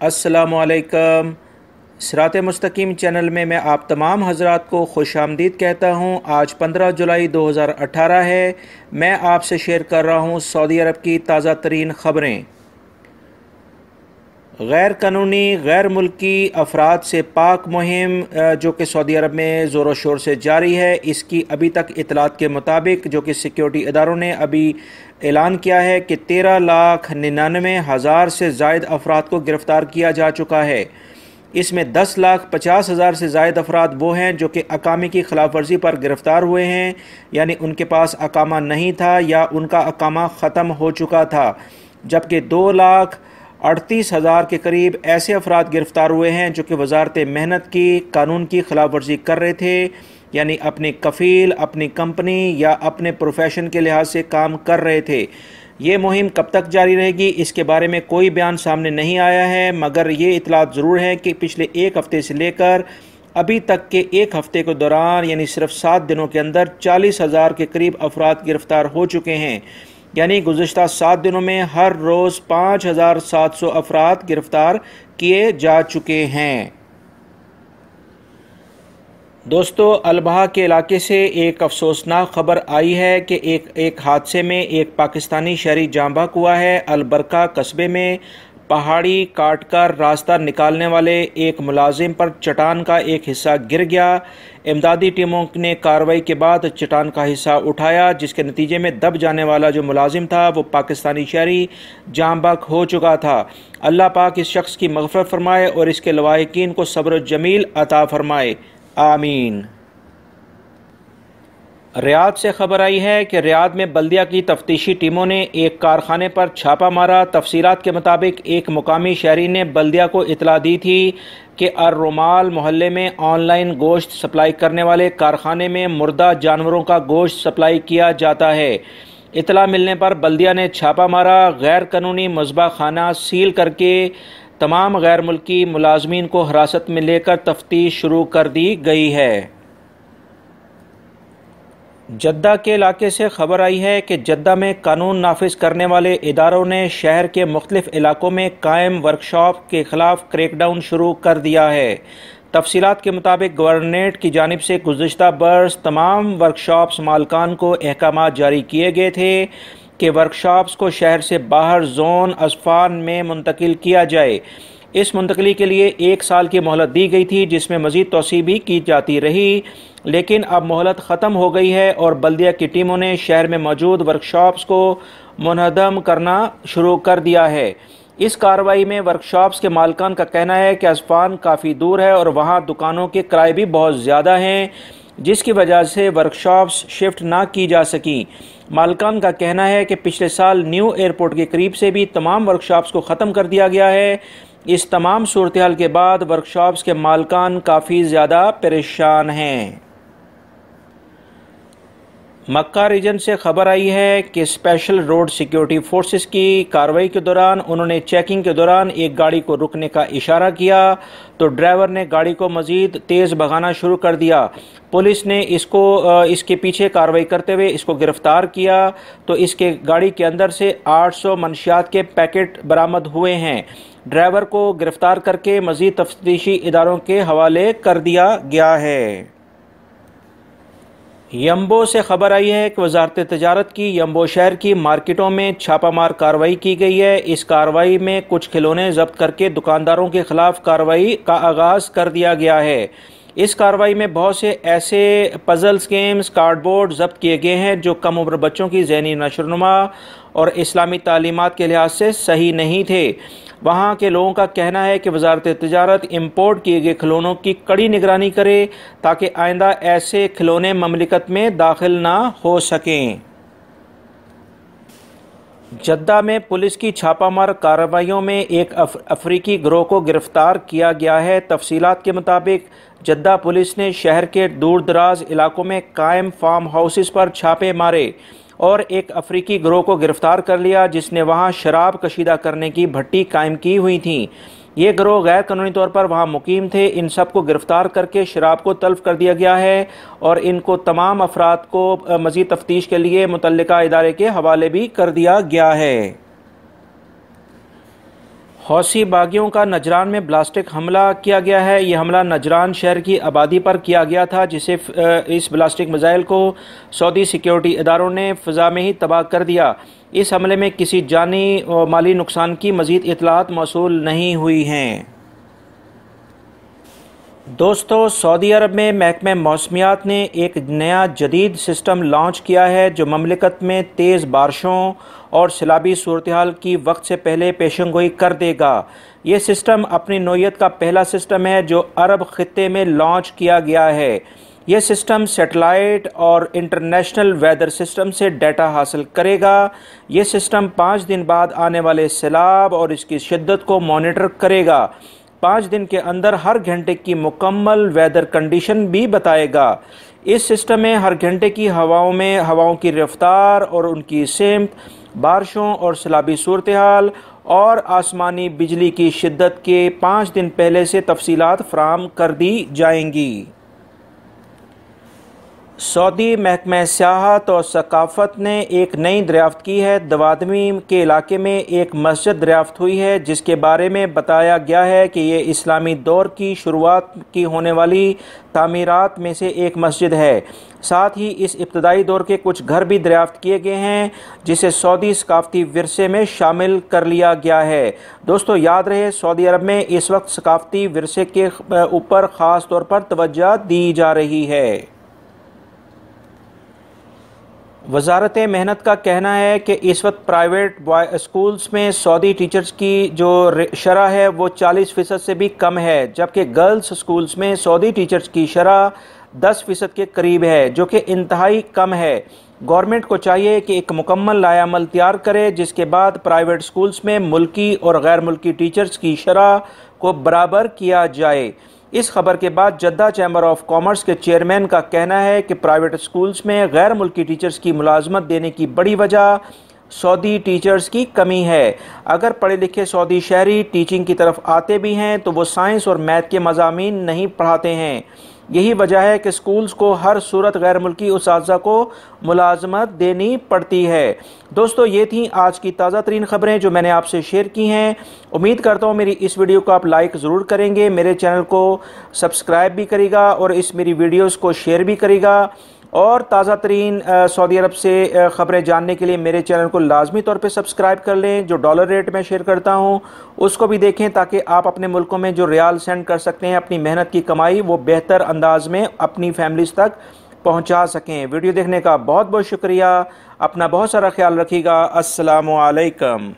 अस्सलामुअलैकुम। सिरात मुस्तकीम चैनल में मैं आप तमाम हज़रात को खुशामदीद कहता हूँ। आज 15 जुलाई 2018 है। मैं आपसे शेयर कर रहा हूँ सऊदी अरब की ताज़ा तरीन ख़बरें। गैर कानूनी गैर मुल्की अफराद से पाक मुहिम जो कि सऊदी अरब में ज़ोर शोर से जारी है, इसकी अभी तक इतलात के मुताबिक जो कि सिक्योरिटी इदारों ने अभी ऐलान किया है कि 13,99,000 से ज़ायद अफराद को गिरफ़्तार किया जा चुका है। इसमें 10,50,000 से ज़ायद अफराद वो हैं जो कि अकामे की खिलाफ वर्जी पर गिरफ़्तार हुए हैं, यानी उनके पास अकामा नहीं था या उनका अकामा ख़त्म हो चुका था, जबकि 2,38,000 के करीब ऐसे अफराद गिरफ़्तार हुए हैं जो कि वजारत मेहनत की कानून की खिलाफ वर्जी कर रहे थे, यानी अपनी कफ़ील, अपनी कंपनी या अपने प्रोफेशन के लिहाज से काम कर रहे थे। ये मुहिम कब तक जारी रहेगी, इसके बारे में कोई बयान सामने नहीं आया है, मगर ये इतलात ज़रूर है कि पिछले एक हफ़्ते से लेकर अभी तक के एक हफ़्ते के दौरान, यानी सिर्फ 7 दिनों के अंदर 40,000 के करीब अफराद गिरफ़्तार हो चुके हैं। यानी गुज़िश्ता 7 दिनों में हर रोज़ 5,700 अफराद गिरफ़्तार किए जा चुके हैं। दोस्तों, अलबहा के इलाके से एक अफसोसनाक खबर आई है कि एक हादसे में एक पाकिस्तानी शहरी जाँ बहक हुआ है। अलबरका कस्बे में पहाड़ी काटकर रास्ता निकालने वाले एक मुलाजिम पर चट्टान का एक हिस्सा गिर गया। इमदादी टीमों ने कार्रवाई के बाद चट्टान का हिस्सा उठाया, जिसके नतीजे में दब जाने वाला जो मुलाजिम था वो पाकिस्तानी शहरी जाँ बहक हो चुका था। अल्लाह पाक इस शख्स की मग़फ़िरत फरमाए और इसके लवाहिकीन को सब्र जमील अता फरमाए, आमीन। रियाद से खबर आई है कि रियाद में बल्दिया की तफ्तीशी टीमों ने एक कारखाने पर छापा मारा। तफसीलात के मुताबिक एक मुकामी शहरी ने बल्दिया को इतला दी थी कि अर-रुमाल मोहल्ले में ऑनलाइन गोश्त सप्लाई करने वाले कारखाने में मुर्दा जानवरों का गोश्त सप्लाई किया जाता है। इतला मिलने पर बल्दिया ने छापा मारा। गैर कानूनी मज़बा खाना सील करके तमाम गैर मुल्की मुलाजमीन को हिरासत में लेकर तफ्तीश शुरू कर दी गई है। जद्दा के इलाके से खबर आई है कि जद्दा में कानून नाफिज करने वाले इदारों ने शहर के मुख्तलिफ इलाकों में कायम वर्कशॉप के खिलाफ क्रैकडाउन शुरू कर दिया है। तफसीलात के मुताबिक गवर्नरेट की जानिब से गुज़िश्ता बरस तमाम वर्कशॉप्स मालकान को अहकामात जारी किए गए थे कि वर्कशॉप्स को शहर से बाहर जोन अस्फान में मुंतकिल किया जाए। इस मुंतकली के लिए 1 साल की मोहलत दी गई थी, जिसमें मज़ीद तौसी भी की जाती रही, लेकिन अब मोहलत ख़त्म हो गई है और बल्दिया की टीमों ने शहर में मौजूद वर्कशॉप्स को मुनहदम करना शुरू कर दिया है। इस कार्रवाई में वर्कशॉप्स के मालकान का कहना है कि अस्फान काफ़ी दूर है और वहाँ दुकानों के किराए भी बहुत ज़्यादा हैं, जिसकी वजह से वर्कशॉप्स शिफ्ट ना की जा सकी। मालकान का कहना है कि पिछले साल न्यू एयरपोर्ट के करीब से भी तमाम वर्कशॉप्स को ख़त्म कर दिया गया है। इस तमाम सूरत हाल के बाद वर्कशॉप्स के मालकान काफ़ी ज़्यादा परेशान हैं। मक्का रीजन से खबर आई है कि स्पेशल रोड सिक्योरिटी फोर्सेस की कार्रवाई के दौरान उन्होंने चेकिंग के दौरान एक गाड़ी को रुकने का इशारा किया तो ड्राइवर ने गाड़ी को मज़ीद तेज़ भगाना शुरू कर दिया। पुलिस ने इसके पीछे कार्रवाई करते हुए इसको गिरफ़्तार किया तो इसके गाड़ी के अंदर से 800 मनशियात के पैकेट बरामद हुए हैं। ड्राइवर को गिरफ़्तार करके मज़ीद तफ्तीशी इदारों के हवाले कर दिया गया है। यम्बो से खबर आई है कि वजारत तजारत की यम्बो शहर की मार्केटों में छापामार कार्रवाई की गई है। इस कार्रवाई में कुछ खिलौने जब्त करके दुकानदारों के खिलाफ कार्रवाई का आगाज़ कर दिया गया है। इस कार्रवाई में बहुत से ऐसे पजल्स गेम्स कार्डबोर्ड जब्त किए गए हैं जो कम उम्र बच्चों की ज़हनी नशोनुमा और इस्लामी तालीमात के लिहाज से सही नहीं थे। वहाँ के लोगों का कहना है कि वजारत तिजारत इम्पोर्ट किए गए खिलौनों की कड़ी निगरानी करे ताकि आइंदा ऐसे खिलौने ममलिकत में दाखिल ना हो सकें। जद्दा में पुलिस की छापामार कार्रवाइयों में एक अफ्रीकी गिरोह को गिरफ्तार किया गया है। तफसीलात के मुताबिक जद्दा पुलिस ने शहर के दूर दराज इलाकों में कायम फार्म हाउसेस पर छापे मारे और एक अफ्रीकी गिरोह को गिरफ्तार कर लिया जिसने वहां शराब कशीदा करने की भट्टी कायम की हुई थी। ये गिरोह गैर कानूनी तौर पर वहां मुकीम थे। इन सब को गिरफ्तार करके शराब को तल्फ कर दिया गया है और इनको तमाम अफराद को मज़ीद तफ्तीश के लिए मुतल्लिका इदारे के हवाले भी कर दिया गया है। हौसी बागियों का नजरान में ब्लास्टिक हमला किया गया है। ये हमला नजरान शहर की आबादी पर किया गया था, जिसे इस ब्लास्टिक मिसाइल को सऊदी सिक्योरिटी इदारों ने फ़िज़ा में ही तबाह कर दिया। इस हमले में किसी जानी और माली नुकसान की मज़ीद इतलात मौसूल नहीं हुई हैं। दोस्तों, सऊदी अरब में महकमे मौसमियात ने एक नया जदीद सिस्टम लॉन्च किया है जो ममलिकत में तेज़ बारिशों और सैलाबी सूरत-ए-हाल की वक्त से पहले पेशेंगोई कर देगा। ये सिस्टम अपनी नौइयत का पहला सिस्टम है जो अरब खित्ते में लॉन्च किया गया है। यह सिस्टम सेटेलाइट और इंटरनेशनल वेदर सिस्टम से डाटा हासिल करेगा। यह सिस्टम 5 दिन बाद आने वाले सैलाब और इसकी शिद्दत को मॉनिटर करेगा। 5 दिन के अंदर हर घंटे की मुकम्मल वेदर कंडीशन भी बताएगा। इस सिस्टम में हर घंटे की हवाओं की रफ्तार और उनकी सिमत, बारिशों और सैलाबी सूरत-ए-हाल और आसमानी बिजली की शिद्दत के 5 दिन पहले से तफसीलात फराहम कर दी जाएंगी। सऊदी महकमा सियाहत और सकाफ़त ने एक नई दरियाफ़त की है। दवादमी के इलाके में एक मस्जिद दरियाफ़त हुई है जिसके बारे में बताया गया है कि ये इस्लामी दौर की शुरुआत की होने वाली तामीरात में से एक मस्जिद है। साथ ही इस इब्तदाई दौर के कुछ घर भी दरियाफ़त किए गए हैं जिसे सऊदी सकाफ़ती विरसे में शामिल कर लिया गया है। दोस्तों, याद रहे, सऊदी अरब में इस वक्त सकाफ़ती विरसे के ऊपर ख़ास तौर पर तवज्जो दी जा रही है। वजारत मेहनत का कहना है कि इस वक्त प्राइवेट स्कूल्स में सऊदी टीचर्स की जो शरह है वो 40% से भी कम है, जबकि गर्ल्स स्कूल्स में सऊदी टीचर्स की शरह 10% के करीब है, जो कि इंतहाई कम है। गवर्नमेंट को चाहिए कि एक मुकम्मल लायामल तैयार करे जिसके बाद प्राइवेट स्कूल्स में मुल्की और गैर मुल्की टीचर्स की शरह को बराबर किया जाए। इस खबर के बाद जद्दा चैम्बर ऑफ कॉमर्स के चेयरमैन का कहना है कि प्राइवेट स्कूल्स में गैर मुल्की टीचर्स की मुलाजमत देने की बड़ी वजह सऊदी टीचर्स की कमी है। अगर पढ़े लिखे सऊदी शहरी टीचिंग की तरफ आते भी हैं तो वो साइंस और मैथ के मज़ामीन नहीं पढ़ाते हैं। यही वजह है कि स्कूल्स को हर सूरत गैर मुल्की उस्ताज़ा को मुलाजमत देनी पड़ती है। दोस्तों, ये थी आज की ताज़ा तरीन ख़बरें जो मैंने आपसे शेयर की हैं। उम्मीद करता हूँ मेरी इस वीडियो को आप लाइक ज़रूर करेंगे, मेरे चैनल को सब्सक्राइब भी करेगा और इस मेरी वीडियोज़ को शेयर भी करेगा। और ताज़ा तरीन सऊदी अरब से ख़बरें जानने के लिए मेरे चैनल को लाजमी तौर पे सब्सक्राइब कर लें। जो डॉलर रेट में शेयर करता हूँ उसको भी देखें ताकि आप अपने मुल्कों में जो रियाल सेंड कर सकते हैं, अपनी मेहनत की कमाई वो बेहतर अंदाज में अपनी फैमिलीज़ तक पहुँचा सकें। वीडियो देखने का बहुत बहुत शुक्रिया। अपना बहुत सारा ख्याल रखिएगा। अस्सलामु अलैकुम।